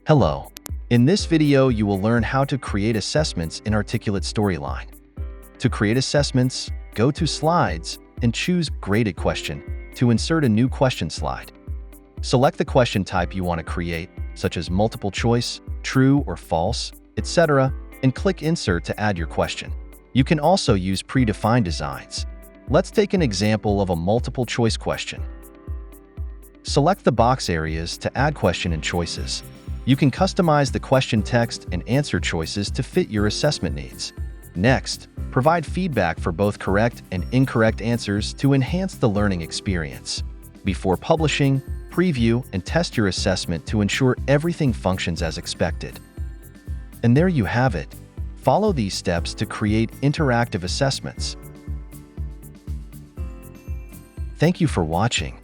Hello. In this video, you will learn how to create assessments in Articulate Storyline. To create assessments, go to Slides and choose Graded Question to insert a new question slide. Select the question type you want to create, such as multiple choice, true or false, etc., and click Insert to add your question. You can also use predefined designs. Let's take an example of a multiple choice question. Select the box areas to add question and choices. You can customize the question text and answer choices to fit your assessment needs. Next, provide feedback for both correct and incorrect answers to enhance the learning experience. Before publishing, preview and test your assessment to ensure everything functions as expected. And there you have it. Follow these steps to create interactive assessments. Thank you for watching.